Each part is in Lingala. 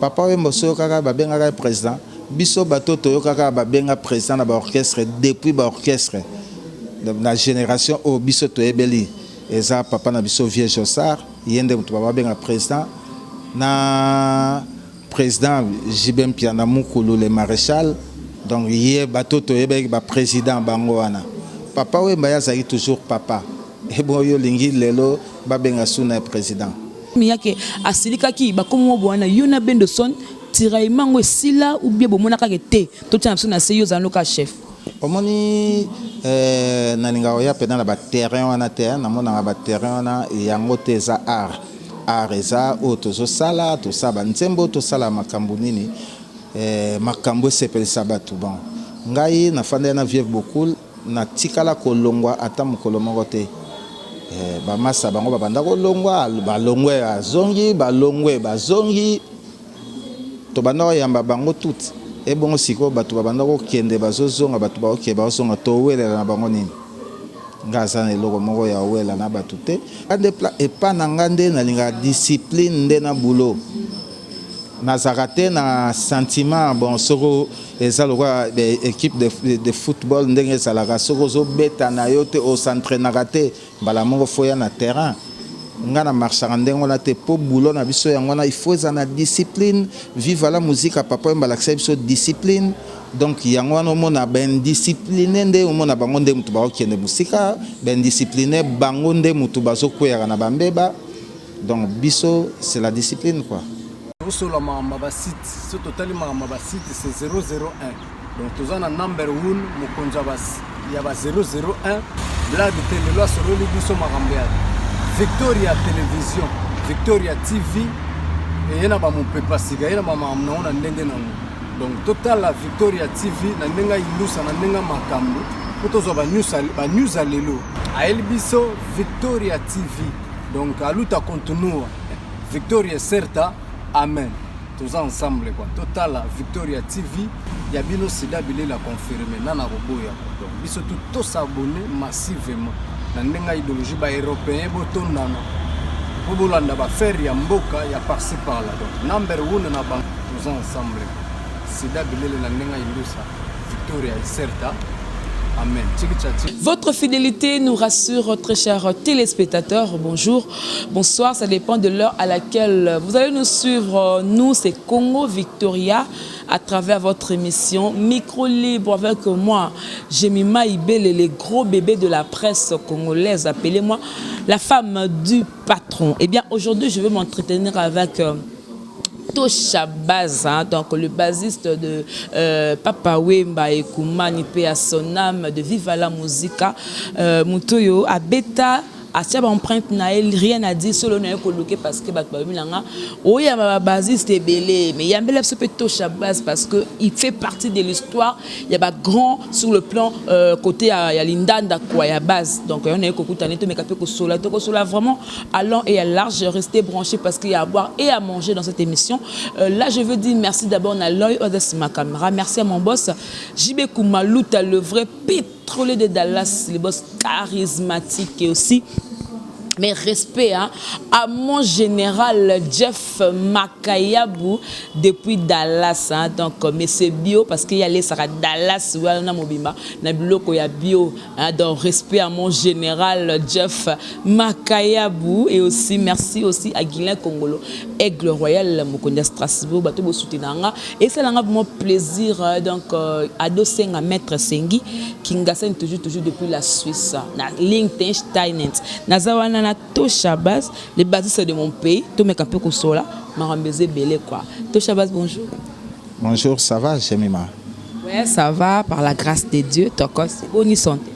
Papa Wemba so kaka babenga président. Biso bato to kaka babenga président na ba orchestre depuis ba orchestre. La génération au biso to ebeli. Eza papa na biso vieux Jossard, yende mutu babenga président na président Jibem Piana Mukulu le maréchal. Donc yé bato to ebeli ba président bango wana. Papa Wemba yazaki toujours papa. Et bon yo lingi lelo babenga suna président. Miyake asilika ki bakomo bwana yona bendo son tiraillement sila ou bien bomona ka te to tana suna se yo zanoka chef. Omoni na linga oya pena na ba terrain wana terrain na mona ba terrain wana yango teza art eza otozo sala to saba nzembo to sala makambo nini makambo sepelisa batu bon ngai na fanda na vieille beaucoup na tikala kolongwa ata mukolo moko te ba masa bango babanda kolongwa balongwe azongi balongwe bazongi to banda yamba bango tout et bon siko batu babanda ko kende bazozonga batu ba okeba bazonga to welela na bango nini ngaza na eloko moko ya wela na batu te ande pla et pas na ngande na linga discipline nde na boulot na zakate na sentiment bon soko eza lokwa équipe de football ndenge salaka soko zo beta na yote au centre na raté bala moko foya na terrain ngana marchera ndengo na te po boulot na biso yango na il faut eza na discipline vive la musique papa mbala biso discipline donc yango no mona ben discipliné nde mona bango nde mutu ba okende musika ben discipliné bango nde mutu bazo kwera na bambeba donc biso c'est la discipline quoi. Sur la mamba site, ce total mamba site c'est 001. Donc tous en number 1 mukonja bas il y a 001 blague télé là sur le biso magambia. Victoria télévision, Victoria TV et yana ba mon pepa siga yana ba mamna ona ndenge nango. Donc total la Victoria TV na ndenga ilusa na ndenga makambo. Potozo ba news alelo. A elbiso Victoria TV. Donc aluta continua. Victoria certa. Amen. Tous ensemble quoi. Total la Victoria TV, ya bino sida bile la confirmer nana roboya. Donc biso tous s'abonner massivement. Na ndenga idéologie ba européen botondana. Bobolanda ba faire ya mboka ya par-ci par là. Donc number 1 na bank tous ensemble. Sida bile la ndenga ilusa. Victoria certa. Amen. Votre fidélité nous rassure, très chers téléspectateurs. Bonjour, bonsoir, ça dépend de l'heure à laquelle vous allez nous suivre. Nous, c'est Congo Victoria à travers votre émission Micro Libre avec moi, Jemima Ibele, les gros bébés de la presse congolaise. Appelez-moi la femme du patron. Eh bien, aujourd'hui, je vais m'entretenir avec Tosha Baz, hein, donc le basiste de Papa Wemba et Koumani P à son âme de Viva la Musica, Mutoyo à Beta. À cette empreinte, rien à dire sur le nom parce que oh, il y a ma basiste belé, mais il y a un bel Tosha Baz parce que il fait partie de l'histoire. Il y a pas grand sur le plan côté à Lindanda quoi, il y a base. Donc on est écouté mais capé que sola vraiment allant et à large, restez branchés parce qu'il y a à boire et à manger dans cette émission. Là, je veux dire merci d'abord à Loy Odes ma caméra, merci à mon boss JB Koumalouta, le vrai pétrolier de Dallas, le boss charismatique et aussi mais respect hein, à mon général Jeff Makayabou depuis Dallas. Hein, donc, mais c'est bio parce qu'il y a les Sarah Dallas, na mobimba, na biloko ya bio. Hein, donc, respect à mon général Jeff Makayabou et aussi merci aussi à Guilain Congolo, Aigle Royal, Mokonda Strasbourg, Bateau Soutinanga. Et c'est vraiment plaisir donc à doser à Maître Sengi, qui ngassène toujours depuis la Suisse. Na Liechtenstein, Nazawana. Tosha Baz, les basistes de mon pays, tout mes campés comme ça, Marambézé Belé quoi. Tosha Baz, bonjour. Bonjour, ça va, Jemima? Ouais, ça va, par la grâce de Dieu, Tokos, bonne santé.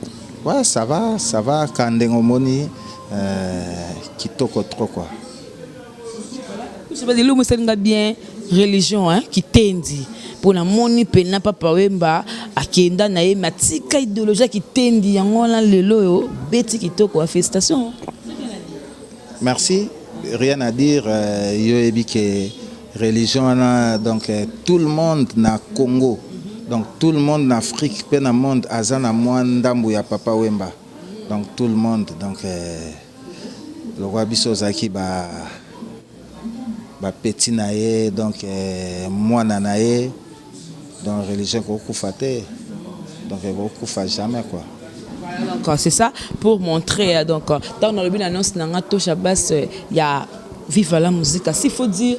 Ouais, ça va, quand Ndengomoni, Kitoko trop quoi. Je sais pas, l'homme c'est bien religion, hein, qui t'indi. Pour la moni pena Papa Wemba akenda na ye matika idéologie qui tendi yango na lelo beti kitoko félicitations. Merci, rien à dire yo ebi que religion donc tout le monde na Congo. Donc tout le monde en Afrique, pe na monde azana mwandambu ya Papa Wemba. Donc tout le monde donc le roi biso zaki ba ba petit naé donc moi naé donc religion ko kufate donc ko kufa jamais quoi. Donc c'est ça pour montrer donc dans le but annonce nanga Tosha Bass il y a Viva la musique. S'il faut dire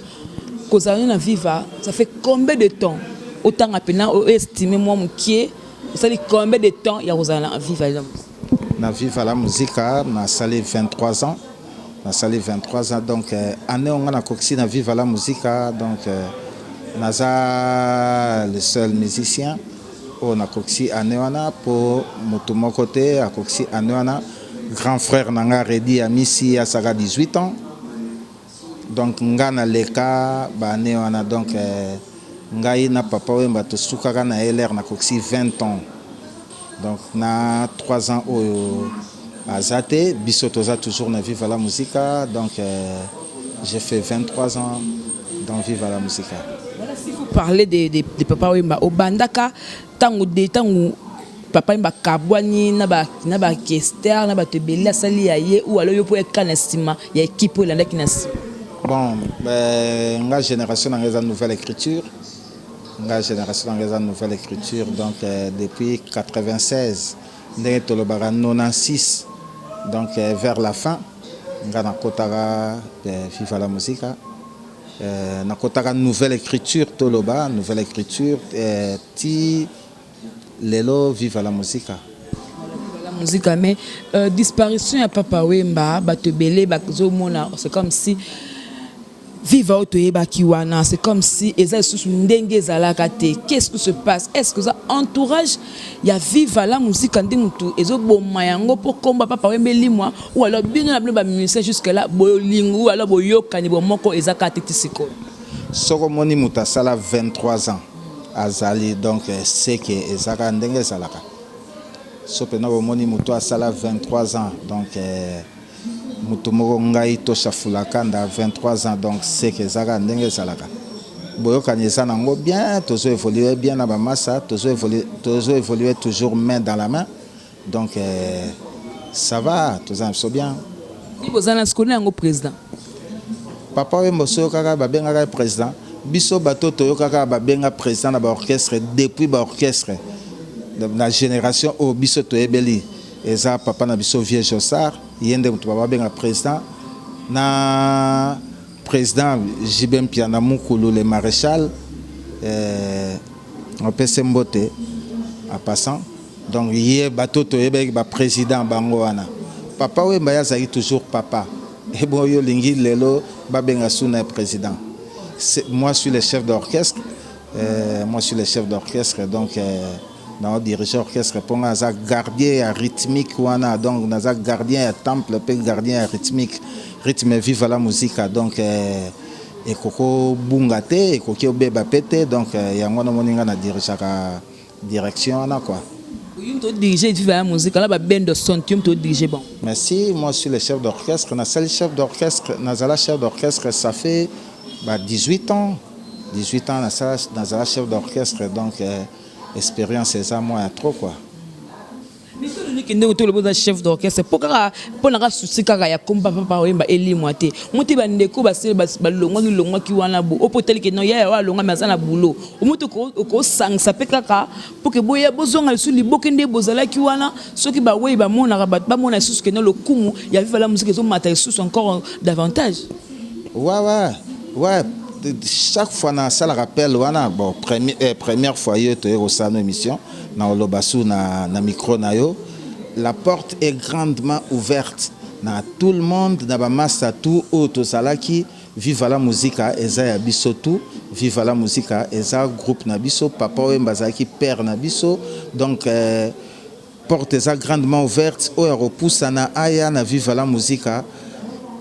que ça na Viva, ça fait combien de temps autant appena estimer moi qui ça dit combien de temps il y a Rosanna Viva la musique. Na Viva la musique na salé 23 ans. Na salé 23 ans donc année on a coxi na Viva la musique donc naza le seul musicien on a coxi année wana pour moto mon côté a coxi année wana grand frère nanga Redi Amisi a saga 18 ans donc ngana leka ba année wana donc ngai na papa wemba to sukaka na LR na coxi 20 ans donc na 3 ans au Azate, Bissotoza toujours na Viva la musique, donc j'ai fait 23 ans dans Viva la musique. Voilà, si vous parlez de Papa Wemba, au Bandaka, tango Papa Wemba Kabwani, naba Kester, naba Tebela Sali Aye, ou alors yo pour être canastima, il y a équipe pour l'année qui n'a. Bon, la génération dans la nouvelle écriture, la génération dans la nouvelle écriture, donc depuis 96, nous 96. Donc vers la fin, on a Viva la musique, on a nouvelle écriture, Toloba, nouvelle écriture, ti lelo Viva la musique. La musique, mais disparition à Papa Wemba, Batebele, c'est comme si Viva Otoyeba Kiwana, c'est comme si qu'est-ce qui se passe? Est-ce que ça entourage il y a Viva la musique quand nous ezo bomayango pour combat Papa Wemba limwa ou alors bien na ba musicien jusque là bolingo ou alors boyoka ni bomoko ezaka tetisiko. Soko moni muta sala 23 ans azali donc c'est que ezaka ndenge salaka. Sopena moni muto sala 23 ans donc Mutumoko ngai Tosha Fulaka nda 23 ans donc c'est que ça ndenge salaka boyoka nyesa nango bien tozo évoluer bien na ba massa tozo évoluer toujours main dans la main donc ça va tozo so bien ni bozana skone yango président Papa Wemba so kaka ba benga président biso bato toyokaka ba benga président na ba orchestre depuis ba orchestre la génération au biso toyebeli eza papa na biso vieux Jossard yende mutu baba benga président na président Jibem Piana Mukulu le maréchal on peut se mbote en passant donc yé bato toyebeki ba président bango wana papa Wemba yazaki toujours papa et bon yo lingi lelo ba benga suna président moi je suis le chef d'orchestre donc dans dirigeant orchestre pour un gardien rythmique donc dans un gardien temple puis gardien rythmique rythme vive la musique donc et koko bungate et koko beba pété donc yango na moninga na dirigeaka direction na quoi tu diriger vive la musique là ba band de son tu diriger bon merci moi je suis le chef d'orchestre na seul chef d'orchestre nazala chef d'orchestre ça fait 18 ans na sala chef d'orchestre donc expérience c'est ça moi trop quoi mais tu le chef d'orchestre pour na souci kaka ya komba Papa Wemba eli moité muti bandeko balongwa ki wana bo opotel ke no ya wa longa mazana boulot muti ko sangsa pe kaka pour que boya bozonga sur libokende bozala ki wana soki ba weba mona ba mona susu ke no le kumu ya viva la musique zo mata susu encore davantage ouais chaque fois na ça le rappelle wana bon première fois yo to au salon émission na olobasu na micro na yo la porte est grandement ouverte na tout le monde na ba massa tout auto salaki viva la musique eza ya biso tout viva la musique eza groupe na biso Papa Wemba zaki père na biso donc porte eza grandement ouverte o ya repoussa na aya na viva la musique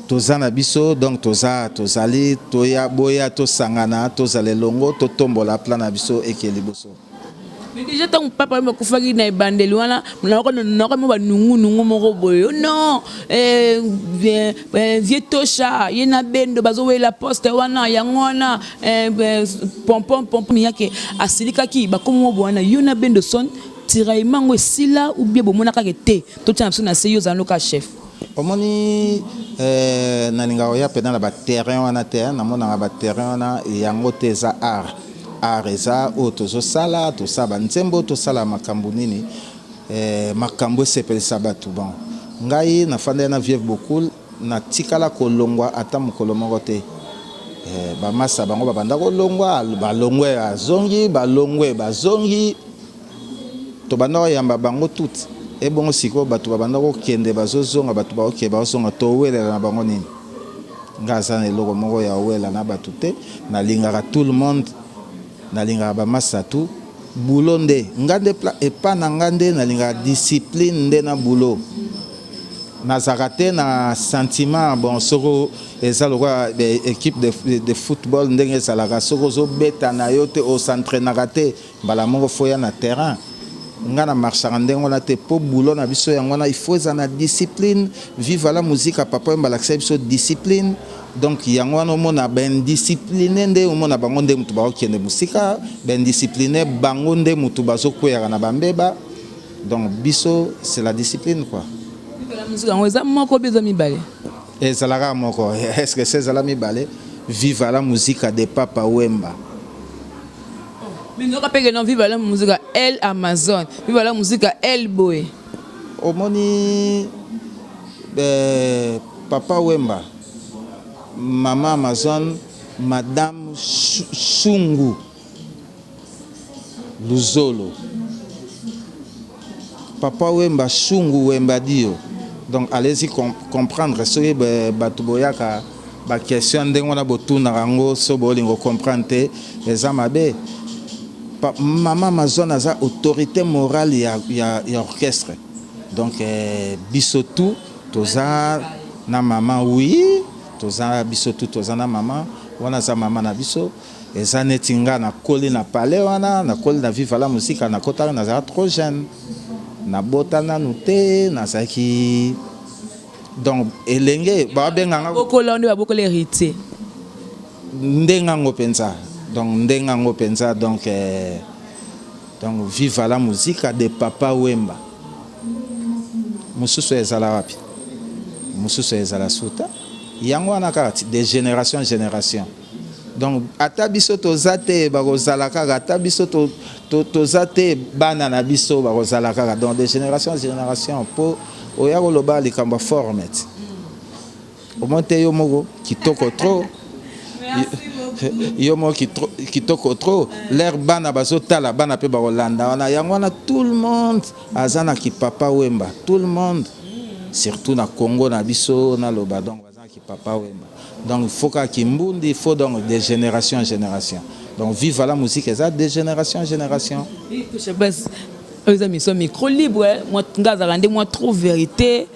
tozana biso donc tozali toya boya tosangana tozale longo totombola plan na biso ekeli boso mais déjà tant Papa Wemba kufaki na bandeli wana noko mo ba nungu moko boyo non vieux Tosha yena bendo bazo la poste wana yangona pompom yake asilika ki ba komo bwana yona bendo son tiraillement sila ou bien bomona ka te to tana na seyo zanoka chef omoni nalinga oya pena na ba terrain wana te namona ba terrain wana yango te za art eza oyo tozosala tosala banzembo tosala makambo nini makambo esepelisa bato bon ngai nafanda na vieille beaucoup na tikala kolongwa ata mokolo moko te bamasa bango babanda kolongwa balongwe azongi balongwe bazongi tobanda koyamba bango tuti ebongo sikoyo bato babanda kokende bazozonga bato bakokende bazozonga towelela na bango nini ngai aza na eloko moko ya owela na bato te nalingaka tout le monde nalingaka bamasa tu bulo nde nga nde epa na nga nde nalingaka discipline nde na bulo nazaka te na sentiment bon soko eza lokola équipe de football ndenge ezalaka soko ozobeta na yo te osentraînaka te mbala moko foya na terrain nga na marchaka ndenge wana te mpo bulo na biso yango wana il faut eza na discipline vive la musique papa embalakisa biso discipline donc yango wana omona baindiscipline nde omona bango nde mutu bakokende mosika baindiscipline bango nde mutu bazokweyaka na bambeba donc biso c'est la discipline quoi. ezalaka moko est-ce que ezala mibale vive la musique de Papa Wemba. Mais nous rappelons vive la musique El Amazon, vive la musique El Boy. Omoni Papa Wemba, Maman Amazon, Madame Sungu Luzolo. Papa Wemba Sungu Wemba Dio. Donc allez-y comprendre ce que Batuboyaka ba question ndenge na botuna rango so bolingo comprendre les amabe. Maman Amazon a autorité morale ya orchestre. Donc bisotu toza na maman oui, toza bisotu toza na maman, wana za maman na biso. Eza netinga na koli na palais wana, na koli na vive la musique na kota na za trop jeune. Na botana nuté na saki donc elenge ba benganga bokola nde bokola héritier ndenga ngopenza donc ndenga ngopenza donc vive la musique de Papa Wemba mususu ezala wapi mususu ezala suta yango wana kati de génération en génération donc ata biso tozate bakozala kaka ata biso tozate bana na biso bakozala kaka donc de génération en génération po oya koloba likambo format omonte yo moko kitoko trop yo moko kitoko trop l'air bana bazotala bana pe bakolanda wana yango wana tout le monde azana ki Papa Wemba tout le monde surtout na Congo na biso na loba donc bazana ki Papa Wemba. Donc il faut qu'il il faut donc de génération en génération. Donc vive la musique, ça de génération en génération. Je pense aux amis sont micro libre, moi ngaza rende moi trop vérité.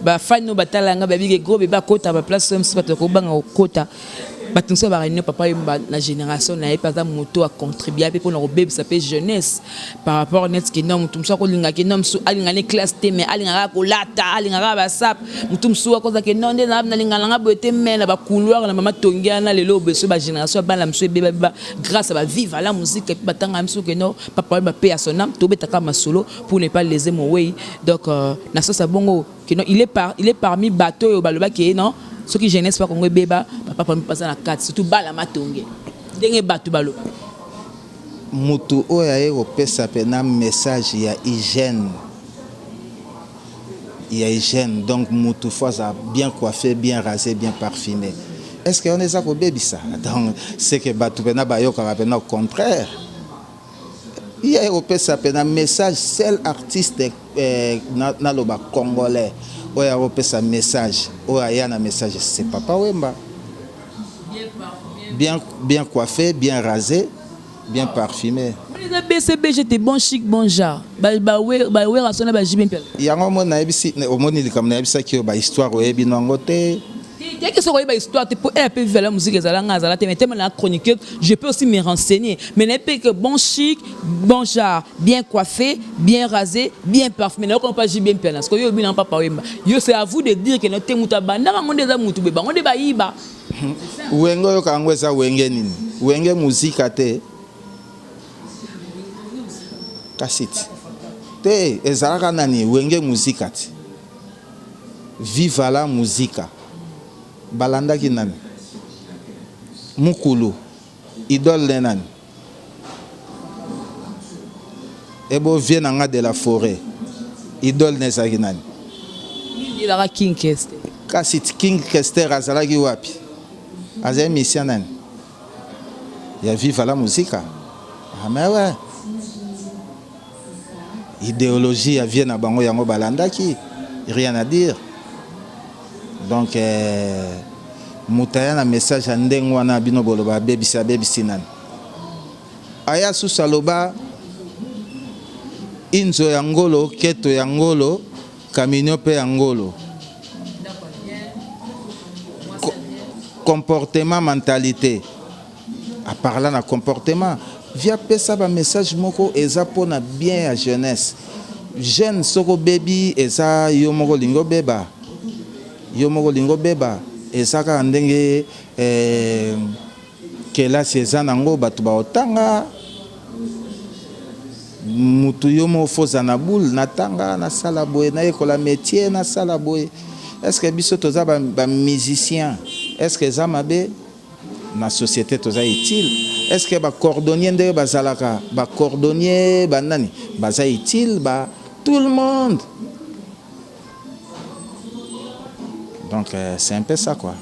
Ba fan no batalanga ba bige gros ba kota ba place même pas ko banga kota. Batunso ba réunion Papa Wemba la génération na pas ça moto a contribuer pour nos bébé ça fait jeunesse par rapport net qui non mutumso ko linga ki non su alinga ne classe te mais alinga ko lata alinga ba sap mutumso ko za ke non de na linga nga boete mais na ba couloir na mama tongia na lelo beso ba génération ba la mso bébé grâce à ba vive la musique et batanga mso que non Papa Wemba paix à son âme to betaka ma solo pour ne pas léser mon way donc na ça bongo que non il est parmi bateau et baloba qui non ceux qui jeunesse pas Congo beba papa pour passer na 4 surtout bala matonge ndenge batu balo mutu oya eko pesa pena message ya hygiène donc mutu faut ça bien coiffé bien rasé bien parfumé est-ce que on est ça ko bebi ça donc c'est que batu pena ba yo ka pena au contraire il y a eko pesa pena message seul artiste na loba congolais oya opesa message oya na message c'est Papa Wemba bien coiffé bien rasé bien parfumé les BCB j'étais bon chic bon genre ba we rasona ba jibin pel yango mona ebisi omoni likamna ebisa ki ba histoire oyebi nango te. Dès que ce soit une histoire, tu peux vivre la musique, la chroniqueur, je peux aussi me renseigner. Mais n'est pas que bon chic, bon genre, bien coiffé, bien rasé, bien parfumé. Ne pas bien plein. Parce que yo bien Papa Wemba. Yo c'est à vous de dire que notre mutaba na ngonde za mutu beba, ngonde ba yiba. Wengo yo kangweza wenge nini? Wenge musique te. Kasiti. Te ezalaka nani wenge musique te. Viva la Musica balandaki nani Mukulu idole de nani ebo Vienanga de la Forêt idole nezaki nani Il aura King Kester. kasi King Kester azalaki wapi azali mission nani ya Viva la Musica mais ouais idéologie ya vie na bango yango balandaki rien à dire donc mutaya na message ya ndenge wana bino boloba bebisi nani aya susaloba inzo ya ngolo keto ya ngolo kaminyo pe ya ngolo comportement mentalité à parler na comportement via pesa ba message moko eza pona bien ya jeunesse jeune soko baby eza yo moko lingo beba eza ka ndenge kelasi eza nango bato baotanga mutu yo mo foza na boule natanga na sala boye na ekola métier na sala boye est-ce que biso toza ba musicien est-ce que eza mabe na société toza utile est-ce que ba cordonnier ndenge bazalaka ba cordonnier banani baza utile ba tout le monde donc c'est un peu ça quoi.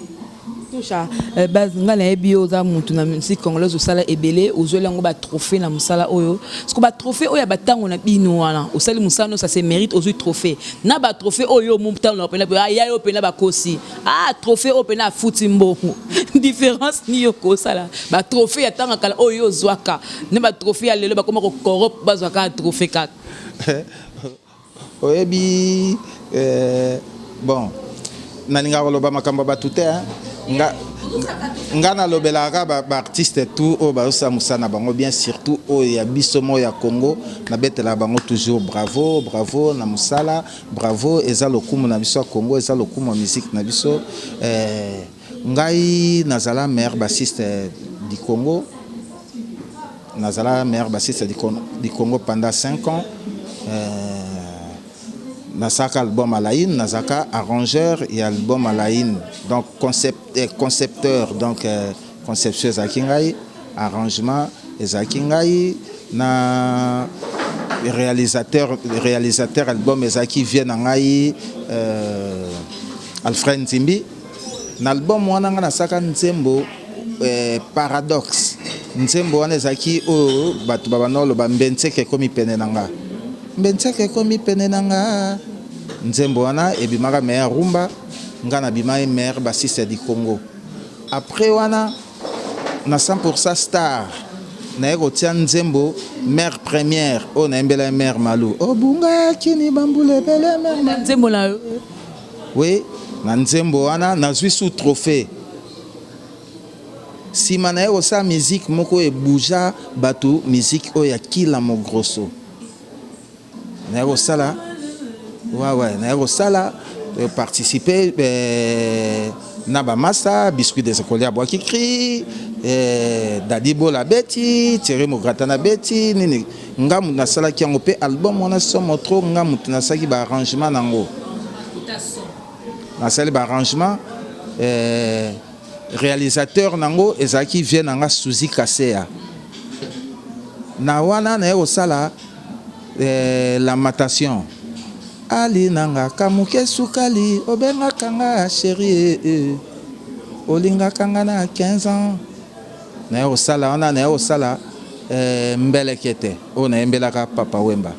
Toucha bazinga na ebio za mutu na musique congolaise osala ebele ozolango ba trophée na musala oyo parce que ba trophée oyo batango na bino wana osali musano ça se mérite aux trophées na ba trophée oyo muta na pena ya yo pena ba kosi trophée oyo pena futimbo différence ni yo kosala ba trophée ya tanga kala oyo zwaka ne ba trophée ya lelo ba koma ko corrupt ba zwaka trophée kat oyebi bon nalinga koloba makambo batute nga na lobelaka ba artiste tout o ba osa musana bango bien surtout o ya bisomo ya Congo na betela bango toujours bravo na musala bravo eza lokumu na biso Congo eza lokumu musique na biso ngai nazala meilleur bassiste du Congo nazala meilleur bassiste du Congo pendant 5 ans Nasaka album Alain, Nasaka arrangeur et album Alain, donc concepteur, donc conception Zakingai, arrangement Zakingai, na réalisateur album Ezaki Vienangai, Alfred Nzimbi, l'album wana Nasaka Nzembo paradoxe, Nzembo wana Ezaki o batu babanolo bambenseke komi penenanga. Mbenseke komi penenanga Nzembo wana ebimaka meilleur rumba ngana bima meilleur bassiste du Congo après wana na 100% star na eko tia Nzembo mère première o na embela mère Malou o bunga kini bambule bele mère Nzembo la oui na Nzembo wana na zwi sous trophée si mana eko sa musique moko e bouja batu musique o ya kila mo grosso Nairo Sala, ouais, Nairo Sala, participer Naba Massa, biscuit des écoliers à bois qui crie, Dadibo la Betty, Thierry Mogratana Betty, Nini, Ngam na Sala qui a opé album, on a son motro, Ngam na Saki ba arrangement nango. Na Sali ba arrangement, réalisateur nango, Ezaki vient nanga Suzy Kasea. Na wana Nairo Sala. La matation Ali nanga kamuke sukali obenga kanga chérie olinga kanga na 15 ans na yo sala ona na yo sala mbelekete ona mbelaka papa wemba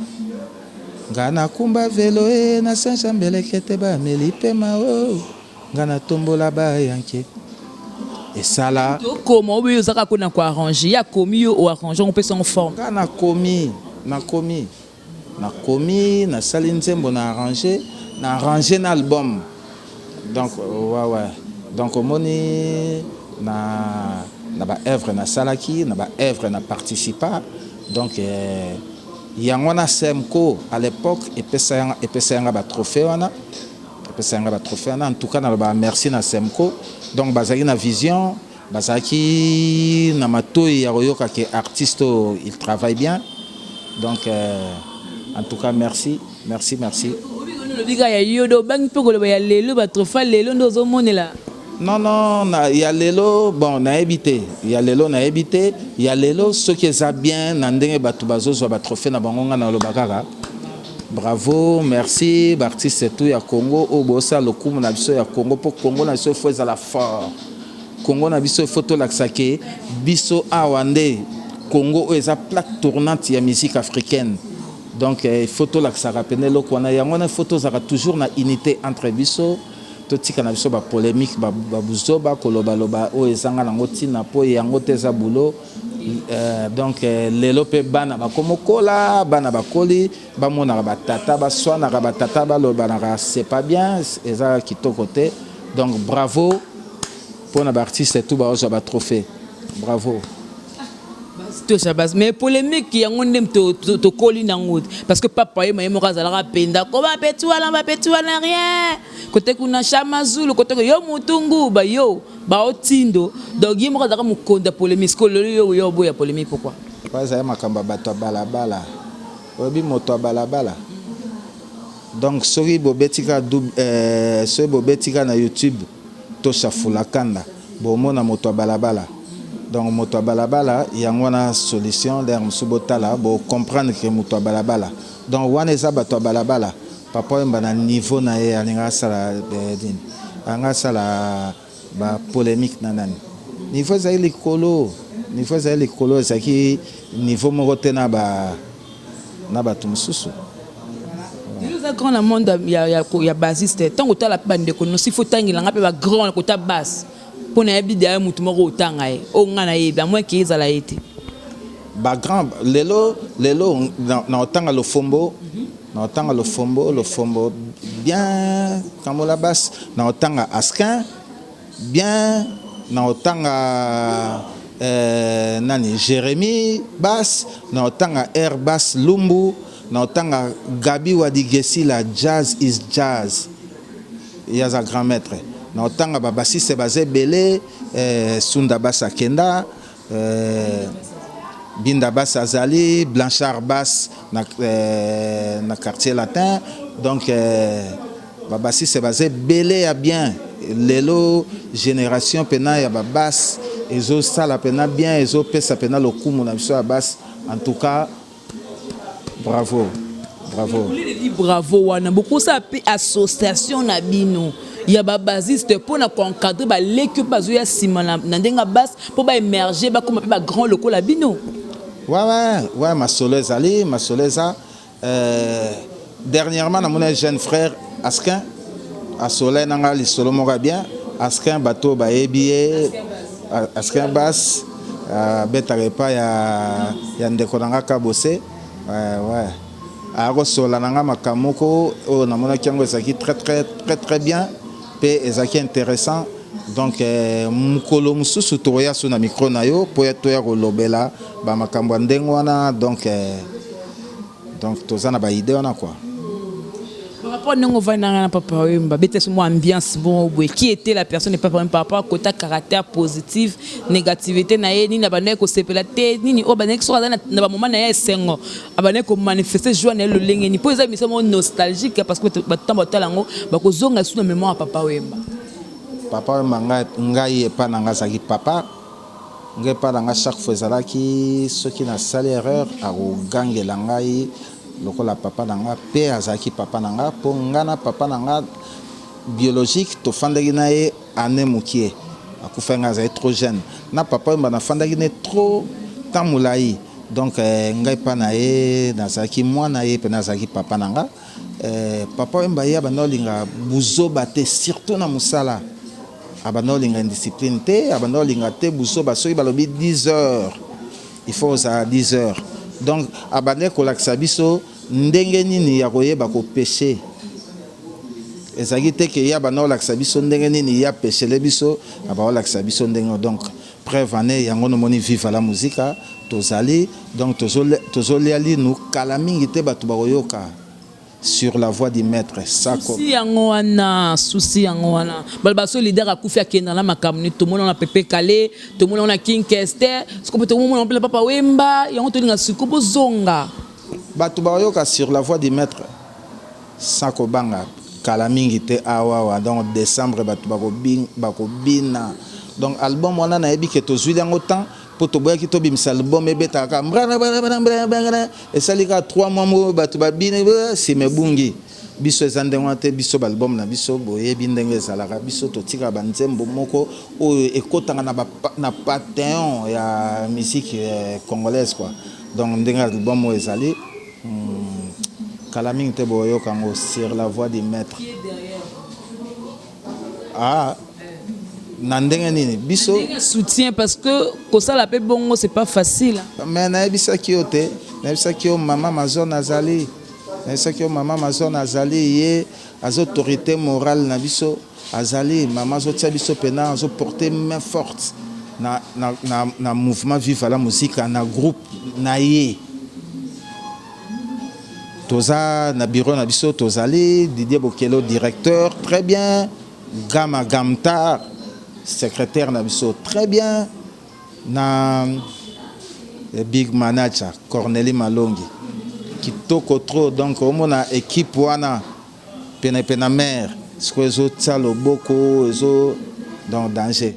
ngana kumba velo na senja mbelekete ba melipe mao ngana tombola ba yanke et ça là comment oyo zaka ko na ko arranger ya komi o arranger on peut son forme ngana komi na sali Nzembo na arrangé na album donc ouais donc moni na ba œuvre na salaki na ba œuvre na participa donc yango na Semco à l'époque et pesa ba trophée wana en tout cas na ba merci na Semco donc bazaki na vision bazaki na matoi ya koyoka ke artiste il travaille bien donc en tout cas merci. Le biga ya yodo bang poko le ya lelo ba trofa lelo ndozo monela. Non, non, il y a lelo, bon, on a évité. Il y a lelo, on a évité. Il y a lelo, ceux qui sont bien, nandenge batubazo, soit batrophée na bangonga na lobakara. Bravo, merci, l'artiste c'est tout, il y a Congo, au bossa, le coup, on a biso, il y a Congo, pour Congo, on a biso, il faut à la fort. Congo, on a biso, il faut tout l'axaké. Biso awande, Congo, est la plaque tournante, il y a musique africaine. Donc, il faut tout l'axara, penelo, qu'on a, il y a une photo, ça a toujours une unité entre biso. Toti kana biso ba polémique ba buzoba koloba loba o ezanga nango tina po yango teza boulot donc lelo pe bana ba komokola bana ba koli ba mona ba tata ba swana ba tata ba loba na c'est pas bien eza kitoko te donc bravo pour na ba artiste tout ba ozo ba trophée bravo. Mais polémique qui to koli nango parce que papa ye mo kazala penda ko ba petuala rien côté kuna chamazulu côté yo mutungu ba yo ba otindo donc ye mo kazala mukonda polémique ko yo boya polémique pourquoi pas ça makamba bato balabala obi moto balabala donc soki bobetika soki bobetika na YouTube to shafula kanda bomona moto balabala. Donc, moto balabala, il y a une solution derrière Msubotala pour comprendre que moto balabala. Donc, wana eza bato balabala. Papa yamba niveau na ye alinga sala din. Anga sala ba polémique nanani. Niveau za likolo, niveau za likolo zaki niveau moko te na ba tumsusu. Nous avons grand monde ya basiste. Tant que la bande ko no si faut tangila ngape ba grand ko ta basse. Pour na yebi derrière mutu moko otanga ye o ngana yebi a moins qu'ils ala été ba grand lelo na otanga le fombo na otanga le fombo bien comme la basse na otanga askin bien na otanga nani Jérémy basse na otanga air basse lumbu na otanga Gabi Wadigesi la jazz is jazz il y a un grand maître. Na otanga babasi se basé belé Sunda Bass Kenda Binda Bass Azali Blanchard Bass na quartier latin donc babasi se basé belé à bien lelo génération pena ya babas ezo sala pena bien ezo pesa pena le kumu na biso bass en tout cas bravo bravo wana beaucoup ça association na bino ya ba basiste pour na encadrer ba l'équipe bazo ya sima na ndenga basse pour ba émerger ba comme ba grand loco la bino ouais ma soleza dernièrement na mon jeune frère Askin a solé nanga li solo moka bien Askin bateau ba ebie Askin basse beta repa ya ndeko nanga kabose ouais a sola nanga makamoko o na mona kiango ezaki très bien pe ezaki intéressant donc mukolo mususu toya so na micro na yo po ya toya kolobela ba makambo ndengo wana donc tozana ba idée wana quoi. Par rapport à Papa Wemba, ambiance bon, qui était la personne par rapport à côté caractère positif, négativité ni na bana ko sepelate ni o bana ko na ba moment na ya sengo abana ko manifester joie na le lenge ni poza mission nostalgique parce que batambo talango ba ko zonga sous mémoire Papa Wemba. Papa Wemba ngai epa nanga saki papa ngai pa nanga chaque fois zalaki ce qui na sali erreur a gangela ngai lokola papa nanga pe azaki papa nanga po ngana papa nanga biologique to fandaki na ye ane mukie akufanga azali trop jeune na papa mba na fandaki ne trop tamulai donc ngai pa na ye nazaki mwana ye pe nazaki papa nanga papa mba ya banolinga buzoba te surtout na musala abanolinga indiscipline te abanolinga te buzoba soki balobi 10 heures il faut ça 10 heures donc abane kolakisa biso ndenge nini ya koyeba ko péché ezaki te ke ya bana olakisa biso ndenge nini ya péché le biso aba olakisa biso ndenge donc preuve ane yango no moni vive la musique tozali donc tozolia linu kala mingi te batu bakoyoka sur la voie du maître ça comme souci yango wana balba solidaire akufi akenda na makamni to mona na pepe kale to mona na King Kester ce ko to mona na Papa Wemba yango to linga siko bozonga batu bakoyoka sur la voie du maître sans kobanga kala mingi te awa donc décembre batu bakobina donc album wana na yebi ke tozwi yango temps pour toboyaki tobimisa album ebetaka esalika 3 mois mo batu babina simebungi biso eza ndenge wana te biso baalbum na biso boyebi ndenge ezalaka biso totika banzembo moko oyo ekotanga na patéon ya musique congolaise quoi donc ndenge album oyo ezali kala mingi te boyoka ngo sur la voix du maître na ndenge nini biso soutien parce que kosala pe bongo c'est pas facile mais nayebisaki yo te nayebisaki yo mama mazone azali nayebisaki yo mama mazone azali ye aza autorité morale na biso azali mama azotia biso mpena azoporte main forte na mouvement vive la musique na groupe na ye toza na bureau na biso tozali Didier Bokelo directeur très bien Gama Gamtar secrétaire na biso très bien na big manager Cornelie Malongi kitoko trop donc omona équipe wana pena mère siko ezotia loboko ezo donc danger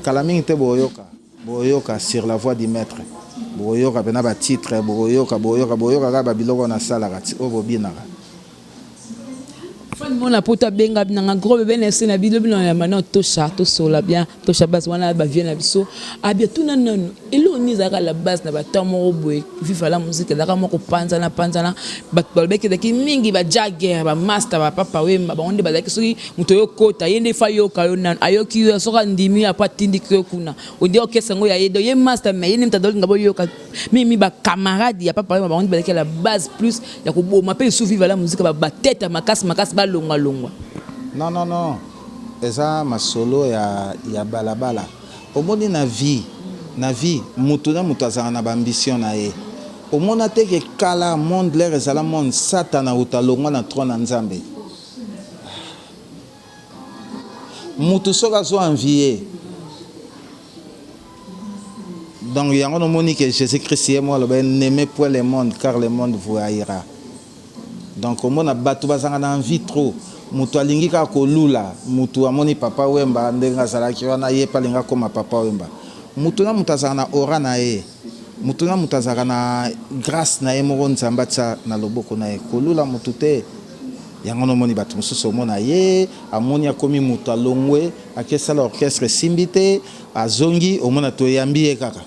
kala mingi te boyoka sur la voix du maître boyoka pena ba titre boyoka ka ba biloko na sala kati obobinaka Mona pota benga nanga gros bébé na sena bilo bino ya mana tosha to sola bien tosha base wana ba vient na biso abia tuna non elo ni zaka la base na ba tamo boy viva la musique zaka moko panza na bat balbeke de mingi ba jagger ba master ba papa wemba ba onde ba zaki soki muto yo kota yende fa yo kayo nan ayoki yo soka ndimi apa tindi kyo kuna odi okesa ngo ya yedo ye master mais yene mtadol ngabo yo ka mimi ba camarade ya papa wemba ba onde ba zaki la base plus ya ko boma pe sou viva la musique ba tête makasi ba longa. Non. Eza masolo ya balabala. Omoni na vie, mutu na mutu azala na ambition na ye. Omona te ke kala monde l'air ezala monde satana utalongwa na trône na Nzambe. Mutu soka zo envier. Donc yango no moni que Jésus-Christ est moi n'aimez point le monde car le monde vous haïra. Donc au moins batu bazanga na envie trop mutu alingi ka kolula mutu amoni papa wemba ndenga salaki wana ye palinga koma papa wemba mutu na mutazana na ora na ye mutu na mutazana na grâce na ye moko nzamba tsa na loboko na ye kolula mutu te yango no moni batu mususu mona ye amoni akomi mutu alongwe akesala orchestre simbite azongi omona to yambi ye kaka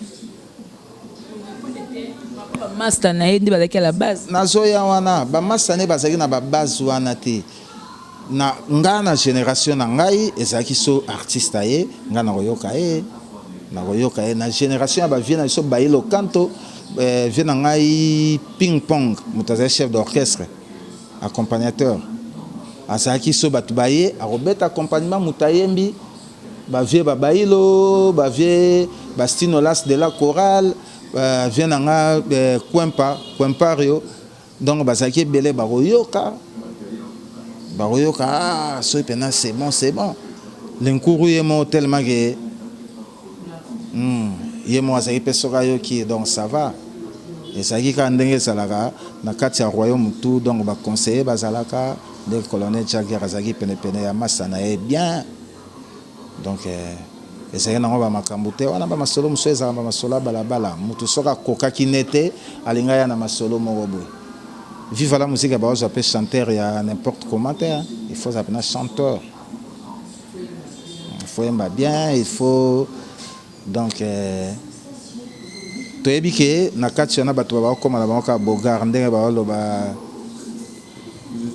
master na yende bazaki la base nazoya wana ba master ne bazaki na ba base wana te na nga na génération na ngai ezaki so artiste ye nga na koyoka ye na génération ba vient na so bailo canto vient na ngai ping pong mutaza chef d'orchestre accompagnateur azaki so batu baye arobeta accompagnement mutayembi ba vie ba bailo ba vie ba stinolas de la chorale vient nga Quempario donc bazaki belé baroyoka so pena c'est bon l'encouru yemo tellement que yemo azaki pesoka yoki donc ça va et ça qui ka ndenge salaka na kati ya royaume tout donc ba conseiller bazalaka le colonel Jagger azaki pene ya masana est bien donc ezali nango bamakambo te wana bamasolo mosusu ezala bamasolo balabala mutu soka kokaki nete alinga ya na masolo moko boye vive la musique baozwa pe chanteur ya n'importe comment te il faut appeler chanteur il faut yemba bien il faut donc toyebi ke na kati wana bato bakokoma na bango kaka bogar ndenge baoloba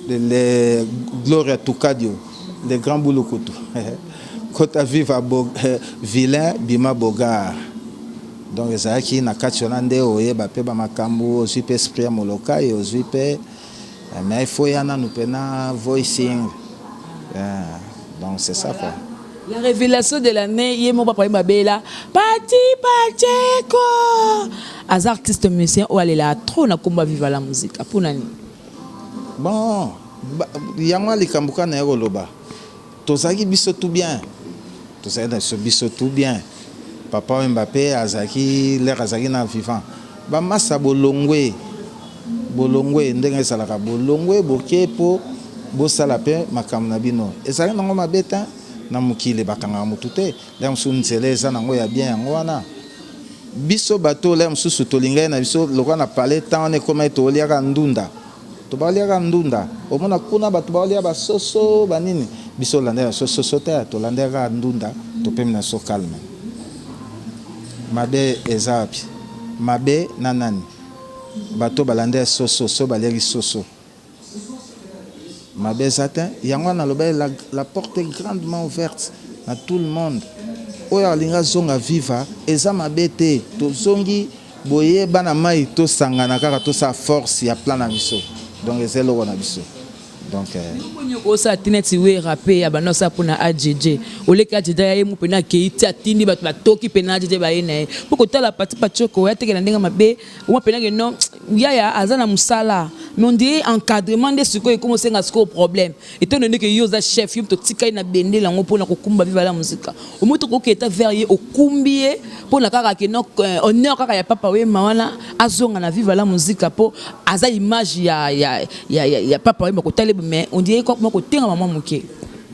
les Gloria Tucadio les grands boulokutu Kota viva vilain bima bogar donc ezaki na kati wana nde oyeba pe bamakambo ozwi pe esprit ya moloka ye ozwi pe mais il faut yana nous pena voicing donc c'est ça quoi. La révélation de l'année yemo papa mabela Pati Pacheco as artiste musicien ou aller la trop na komba viva la musique apunani bon yango likambuka na yoloba tozaki biso tout bien tout bien papa Mbappé azaki l'air azaki na vivant ba massa bolongwe ndenge salaka bolongwe boke po bosala pe makambo na bino ezali nango mabe te na mokili bakangaka motu te le mosusu nzela eza nango ya bien yango wana biso bato le mosusu tolingai na biso lokola na pale ntango wana ekoma ete oliaka ndunda tobaliaka ndunda omona kuna bato baolia basoso banini biso olandela soso te tolandaka ndunda topemi na so calme mabe eza wapi mabe na nani bato balandela soso so baliaki soso mabe eza te yango wana aloba la porte est grandement ouverte na tout le monde oyo alinga zonga viva eza mabe te tozongi boyeba na mai tosangana kaka tosala force ya plan na biso donc eza eloko na biso donc osa tineti we rapé ya banosa pona AJJ oleka AJJ ya yemu pena keiti atindi bato batoki pena AJJ ba yene poko tala pati pachoko ya teke na ndenga mabe o pena que non yaya azana musala mais on dit encadrement de ce que comment c'est un problème étant donné que yo za chef yo to tika na bende la ngo pona kokumba viva la musique o moto ko keta verrier o kumbie pona kaka ke non honneur kaka ya papa we mawana azonga na viva la musique po aza image ya papa we ko tale mais on dit quoi ko tenga maman moké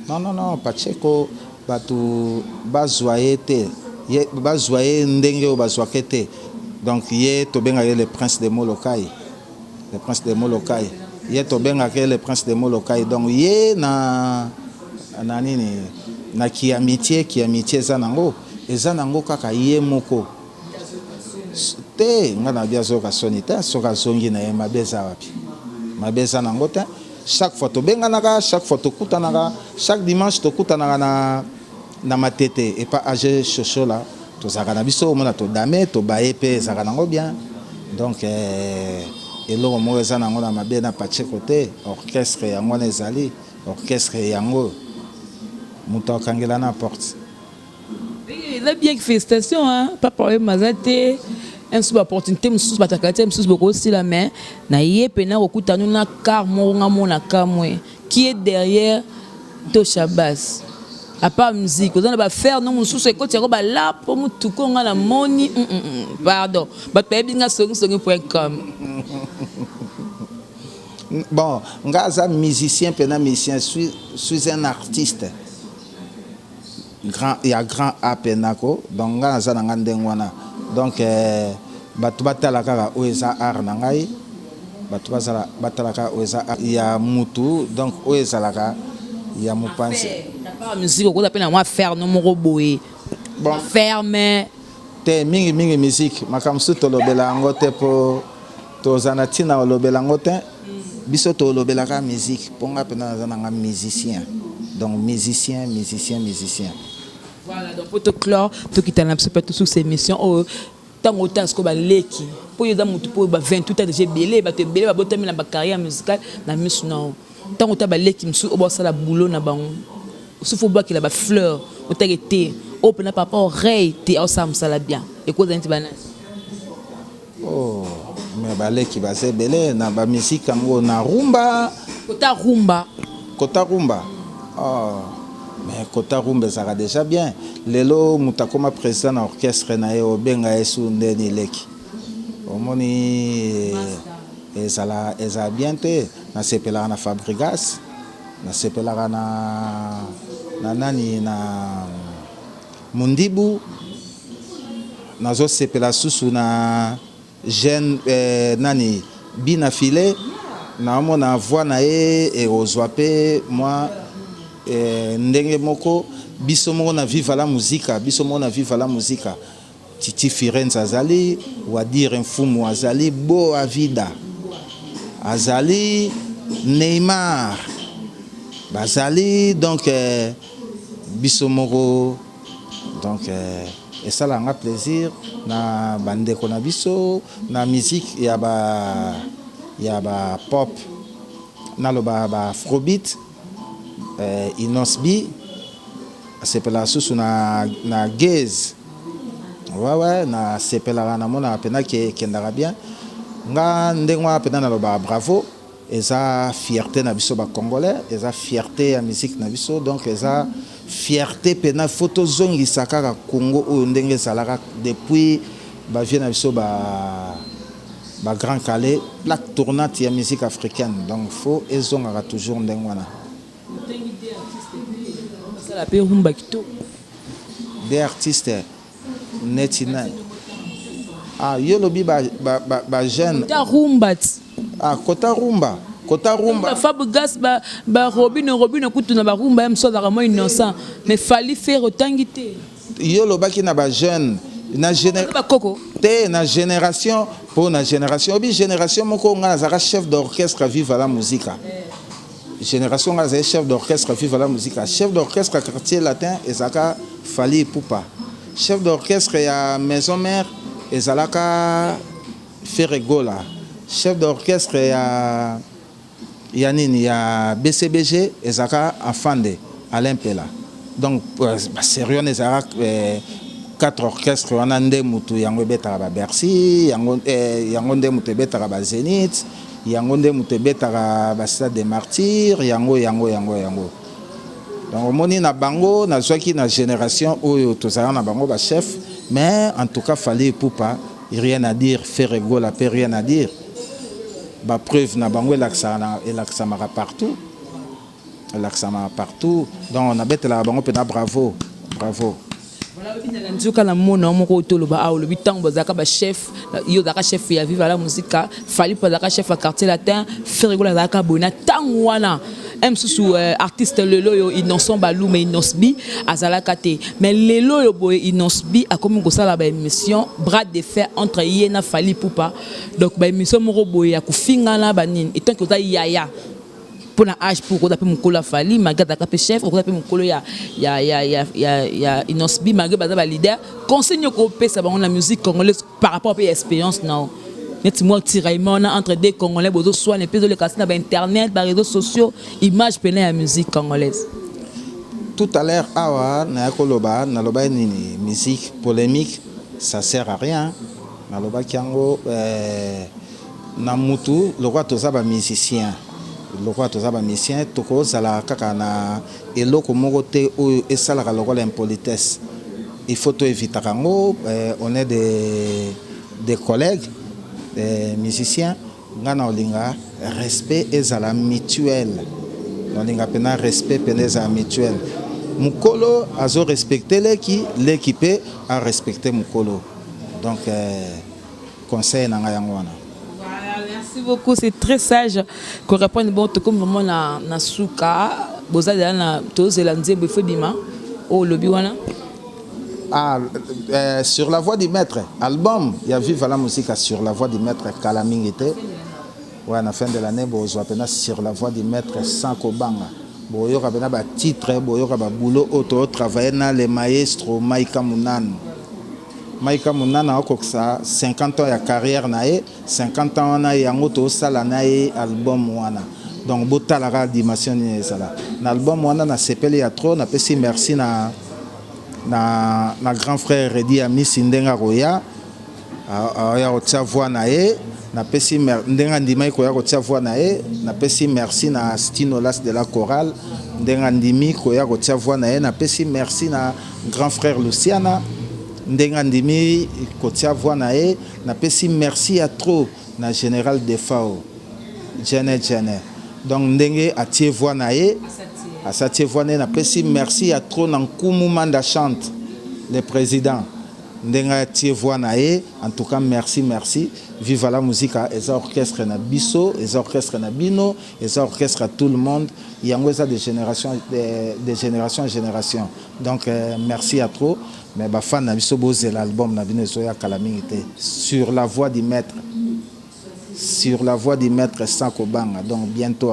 non Pacheco batu bazwaye te ye bazwaye ndenge o bazwake te donc ye to benga le prince de Molokai le prince de Molokai ye to benga le prince de Molokai donc ye na nini na ki amitié za nango kaka ye moko te ngana bia zo ka sonita so ka zongi na ye mabeza wapi mabeza nango te chaque fois to benga naka chaque fois to kutanaka chaque dimanche to kutanaka na matete et pas âgé chocho là to zaka na biso mona to dame to baye pe zaka nango bien donc eloko moko eza nango na mabe na Pacheco te orchestre yango na ezali orchestre yango moto akangela na porte eza bien félicitations hein papa mazate un sous opportunité mususu batakati mususu boko si la main na ye pena kokutanu na car monga mona kamwe qui est derrière Tosha Bass à part musique on va faire non mususu ekoti ko ba la po mutu ko nga na moni pardon ba pebinga songi.com bon ngaza musicien pena musicien suis un artiste grand il y a grand A penako donc ngaza na ngandengwana donc batu batala kaka oeza art na ngai batu batala kaka oeza ya mutu donc oeza laka ya mupanzi pas musique ko tapena moi faire no moko boye bon ferme te mingi musique makamsu to lobela ngo te po to zanatina lobela ngo te biso to lobela ka musique ponga pena zananga musicien donc musicien. Voilà, donc pour te clore, tout qui t'a l'absolu tout sur ces missions, tant autant ce que bah l'équipe, pour les dames pour 28 ans déjà belé, bah te belé, bah botter dans ma carrière musicale, dans mus non, tant autant bah l'équipe me sous au bas ça la boulot na ba, sous faut boire qu'il a bah fleur, au t'a été, open na papa oreille, t'es ensemble ça la bien, et quoi d'un tibanas. Oh, mais bah l'équipe bah c'est belé, na ba musique comme na rumba, Kota rumba. Oh. Mais Kota Rumba ça déjà bien. Lelo mutakoma président na orchestre na ye obenga esu ndeni leki. Omoni ezala bien te na sepela na Fabrigas na sepela na nani na Mundibu na zo sepela susu na jeune nani bina filé na mona voix na ye et ozwape moi ndenge moko biso moko na viva la musique Titi Firenze azali Wadir Mfumu azali Bo Avida azali Neymar bazali donc biso moko donc et ça l'a plaisir na bandeko na biso na musique ya ba pop na lo ba afrobeat Inosbi sepela susu na gaze ouais na sepela na mona pena ke kendara bien nga ndengwa pena na loba bravo eza fierté na biso ba congolais eza fierté ya musique na biso donc eza fierté pena photo zongi sakaka Congo o ndenge salaka depuis ba vie na biso ba ba Grand Calais plaque tournante ya musique africaine donc faut ezongaka toujours ndenge wana la pe rumba kito des artistes netina ah yo lobi ba jeune ta rumba ah kota rumba Fab Gas ba Robin kutuna ba rumba même soit vraiment innocent mais fallait faire tangité yo lobaki na ba jeune na génération pour na génération obi génération moko nga zaka chef d'orchestre vive la musique génération nga zaka chef d'orchestre vive la musique chef d'orchestre quartier latin ezaka Fally Ipupa chef d'orchestre ya maison mère ezalaka Ferregola chef d'orchestre ya nini ya BCBG ezaka Afande Alain Pela donc sérieux ezaka 4 orchestres wana nde mutu yango betaka ba Bercy yango nde mutu betaka ba Zénith yango nde mutu betaka ba Stade des Martyrs yango donc moni na bango na zwaki na génération oyo tozala na bango ba chef mais en tout cas Fally Ipupa rien à dire Ferregola pe rien à dire ba preuve na bango elaksamaka partout donc on a betela bango pe na bravo nzoka na mona moko toloba a lobi tango bazaka ba chef yo zaka chef ya vive la musique Fally bazaka chef à quartier latin Ferregola zaka bona tango wana sous artiste lelo yo innocent balou mais inosbi azalaka te mais lelo yo boy inosbi a comme ko sala ba émission bras de fer entre yena Fally Ipupa donc ba émission moko boy ya kufinga na banini et tant que za yaya pour la âge pour qu'on appelle mon colo Fally magada kapé chef on appelle mon colo ya inosbi magada ba leader conseil ko pesa ba la musique congolaise par rapport à expérience non net moi tiraillement entre deux congolais bozo soit les pays de casino ba internet ba réseaux sociaux image pena la musique congolaise tout à l'heure awa na koloba na loba nini musique polémique ça sert à rien na loba kiango na mutu le roi toza ba musicien toko zala kaka na eloko moko te oyo esalaka lokola impolitesse il faut to éviter kango on est des collègues des musiciens ngana olinga respect ezala mutuel olinga pena respect pena ezala mutuel mukolo azo respecter l'équipe a respecter mukolo donc conseil nanga yango wana. Merci beaucoup, c'est très sage qu'on répond bon comme vraiment na souka boza de na to zelanze befo bima au lobby wana. Sur la voix du maître album il y a Vive la musique sur la voix du maître Kalamingité ouais à la fin de l'année bozo pena sur la voix du maître sans kobanga boyo ka pena ba titre boyo ka ba boulot auto travailler na les maestros Maïka Mounana a 50 ans de carrière, 50 ans na yango to sala na album wana. Donc bota la dimension ni sala. Na album wana na sepeli ya trop na pesi merci na grand frère Redi Ami Sindenga Roya. Ya otia voix na na pesi ndenga ndimai ko ya otia voix na pesi merci na Stinolas de la chorale. Ndenga ndimi ko ya otia voix na pesi merci na grand frère Luciana. Ndenga ndimi kotia voix na pesi merci à trop na général Defao Jene donc ndenge atie voix à sa tie voix na pesi merci à trop na Nkumu Manda chante le président ndenga atie voix en tout cas merci vive la musique et orchestre na biso et orchestre na bino et orchestre à tout le monde yango ça de génération en génération donc merci à trop. Mais ba fan na biso boze l'album na bino ya Kalamingité sur la voix du maître sans kobanga donc bientôt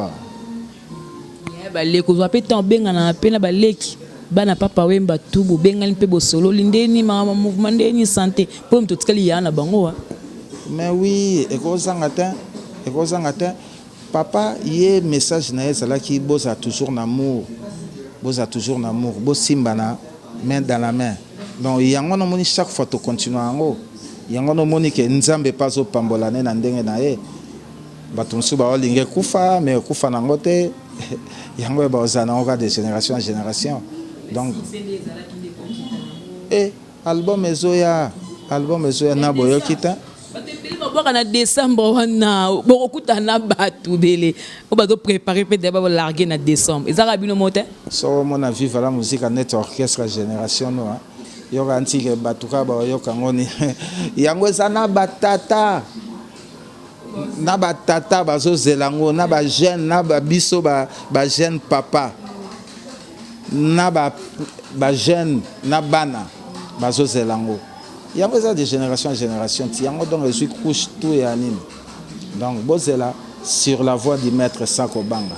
ba leko zo pe tan benga na pena ba leki bana papa wemba tubu benga mpe bo solo lindeni ma mouvement ndeni santé pour tout kali ya na bango mais oui et ko zangata papa yé message na ezala ki boza toujours l'amour bo simbana main dans la main. Donc yango no moni chaque fois to continue yango yango no moni ke nzambe pas au pambolane na ndenge na ye bato nsuba olinge kufa mais kufa nango te yango ba ozana on va de génération en génération donc album ezoya na boyo kita Avant en décembre, on a beaucoup de bateaux belé. On va préparer peut-être pour larguer en décembre. Ils ont monté. So mon avis voilà musique en net orchestre génération no. Yo kanti ke batuka ba yo kangoni. Yango sana batata. Na batata bazo zelango na ba jeune na ba biso ba jeune papa. Na ba jeune na bana bazo zelango. Yango ça de génération en génération ti yango donc je suis couche tout et anime. Donc bozela sur la voie du maître Sako Banga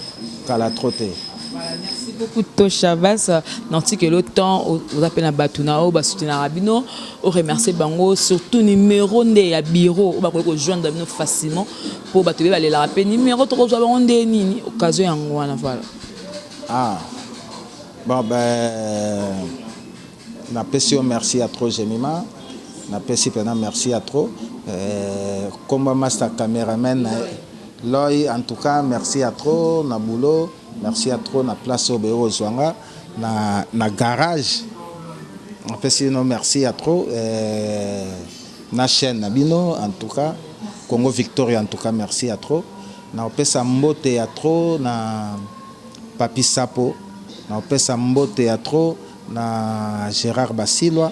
kala troté. Merci beaucoup Tosha Bass. Nanti que le temps vous appelez un batuna ou soutenir Rabino, on remercie Bango surtout numéro né à bureau on va joindre Rabino facilement pour battre aller la rappeler numéro 3 on nini occasion yango na voilà. Ah. Bon ben na pesio merci à trop Jemima. Na pesi pena merci à trop. Comme master cameraman Loy en tout cas merci à trop na boulot. Merci à trop na place au bureau Zwanga na garage. En fait sinon merci à trop na chaîne Nabino en tout cas Congo Victoria en tout cas merci à trop. Na opesa mbote à trop na Papi Sapo. Na opesa mbote à trop na Gérard Basilwa.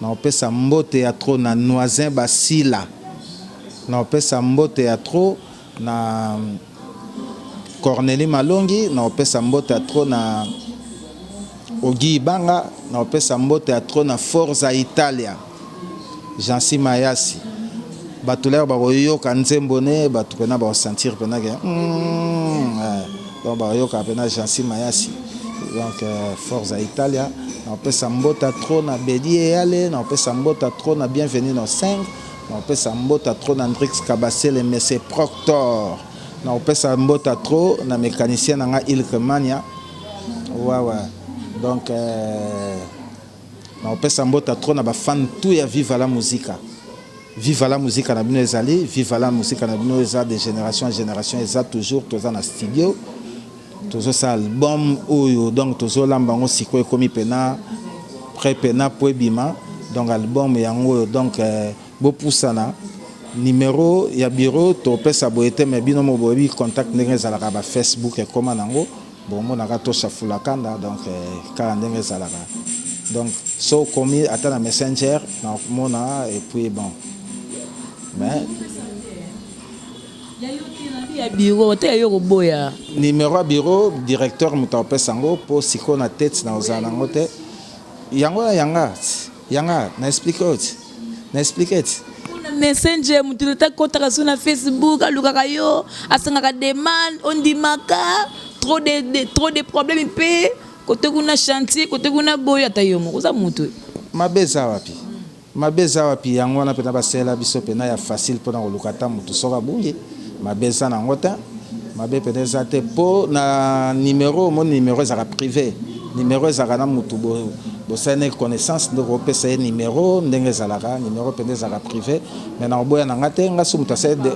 Na opesa mbote à trop na Noisin Basila. Na opesa mbote à trop na Cornelie Malongi, na opesa mbote à trop na Ogi Banga, na opesa mbote à trop na Forza Italia. Jansi Mayasi. Batuleur ba royo kanzembone, batu pena ba sentir pena que donc ba royo ka pena Jansi Mayasi. Donc Forza Italia, na opesa mbote à trop na Bedi et Ale, na opesa mbote à trop na Bienvenue no 5, na opesa mbote à trop na Andrix Kabasele Messe Proctor. Na opesa mbota trop na mécanicien na Ilke Mania. Ouais. Donc na opesa mbota trop na ba fan tout ya Viva la musique. Viva la musique na bino ezali, Viva la musique na bino eza de génération en génération eza toujours toza na studio. Tozo sa album oyo donc tozo lambango siko ekomi pena pré pena poebima donc album yango donc bo pusana numéro ya bureau to pesa boete mais bino mo bobi contact ndenge zalaka ba Facebook et comment nango bon mona ka to shafula kanda donc ka ndenge zalaka donc so komi ata na messenger na mona et puis bon mais ya bureau te yo boya numéro bureau directeur muta pesa ngo po siko na tête na ozana ngote yanga na explique messenger mutuleta kotaka sur na Facebook alukaka yo asangaka demande on dimaka trop de problèmes pe côté kuna chantier côté kuna boya tayomo koza mutu mabeza wapi yango na pena basela biso pena ya facile pona kolukata mutu soka bungi mabeza na ngota mabe pena zate po na numéro mon numéro ezaka privé numéro ezaka na mutu bo sene connaissance de repesa numéro ndenge zalaka numéro pena ezaka privé mais na boya na ngate ngasu mutu asa de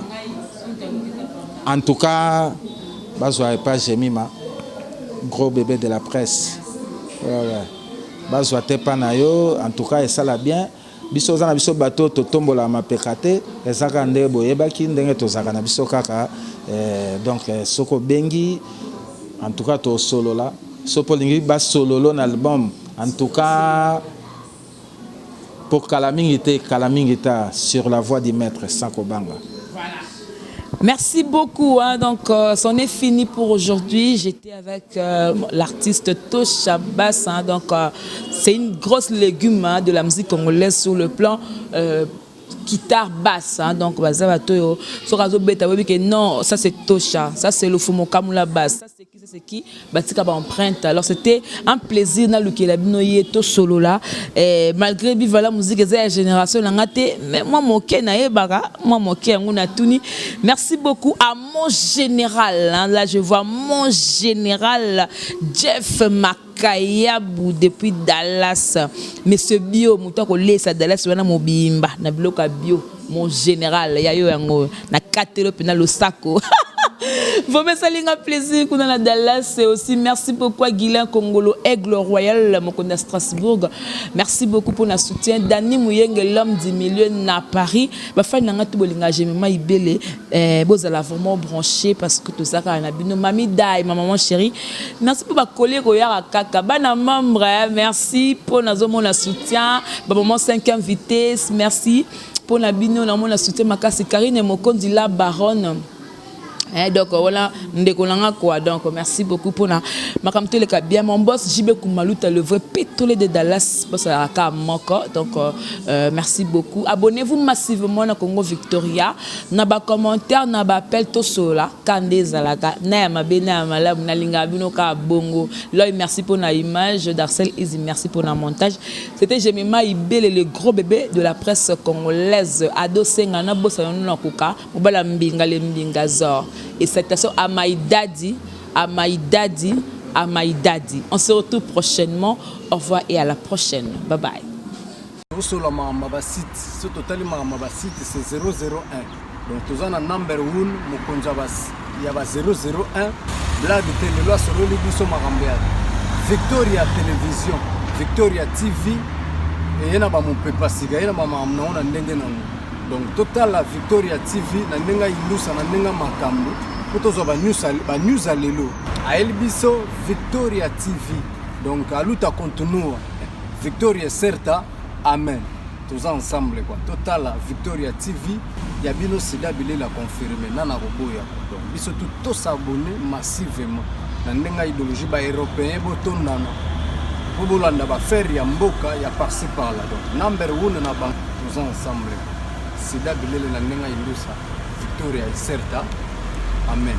en tout cas bazwa pas Jemima gros bébé de la presse ouais bazwa te pana yo en tout cas ça la bien biso za na biso bato to tombola mapekate ezaka nde boyebaki ndenge tozaka na biso kaka donc soko bengi en tout cas to solo la sopo lingi ba solo na album en tout cas pour Kalamingita sur la voie du maître Sako Banga. Merci beaucoup. Hein. Donc, c'en est fini pour aujourd'hui. J'étais avec l'artiste Tosha Bass. Hein. Donc, c'est une grosse légume hein, de la musique congolaise sur le plan guitare basse. Hein. Donc, non, ça c'est Tosha. Ça c'est le Fumo Kamula basse. Ça c'est qui Batika empreinte. Alors, c'était un plaisir dans le Kelabinoye to solo là. Et malgré Viva la musique, la génération mais moi merci beaucoup à mon général. Hein. Là, je vois mon général Jeff Makayabou depuis Dallas. Monsieur Bio, moutako lesa Dallas wana mobimba na biloka bio mon général yayo yango na katelo pena lo sako. Vous me saluez un plaisir qu'on a Dallas et aussi merci beaucoup à Guilain Congolo Aigle Royal mon Strasbourg. Merci beaucoup pour notre soutien. Dani Mouyeng l'homme 10 millions à Paris. Ba fa nanga to bolinga jemema ibele bozala vraiment branché parce que tout ça kana bino mami dai ma maman chérie. Merci pour ba coller roya kaka bana membre. Merci pour nazo mon soutien. Ba maman 5e vitesse. Merci pour na bino na mon soutien makasi Karine Mokondi la baronne. Donc voilà, donc merci beaucoup pour la makamte le bien mon boss JB Koumalouta le vrai pétolé de Dallas boss à Kamoko. Donc merci beaucoup. Abonnez-vous massivement à Congo Victoria. Na ba commentaire na ba appel to sola kande zalaka na ma bena mala na linga bino ka bongo. L'œil merci pour la image d'Arcel Easy, merci pour le montage. C'était Jemima Ibele le gros bébé de la presse congolaise. Ado Sengana boss na kuka mobala mbinga le mbinga zor. Et cette station à my daddy, à my daddy, à my daddy. On se retrouve prochainement. Au revoir et à la prochaine. Bye bye. Sur la site, ce total site c'est 001. Donc tous en number 1, il y a 001. Blague télé loi sur le libiso marambiade. Victoria Télévision, Victoria TV. Et il y a mon papa siga, il y a ma maman on a donc total la Victoria TV na ndenga ilusa na ndenga makambo kutozo ba news alelo a elbiso Victoria TV donc aluta continua Victoria certa amen tous ensemble quoi total la Victoria TV ya bino sida bile la confirmer nana roboya donc biso tout s'abonner massivement na ndenga idéologie ba européen botondana pour bolanda ba faire ya mboka ya par-ci par là donc number 1 na bank tous ensemble Sida bilele na nenga ilusa Victoria certa amen.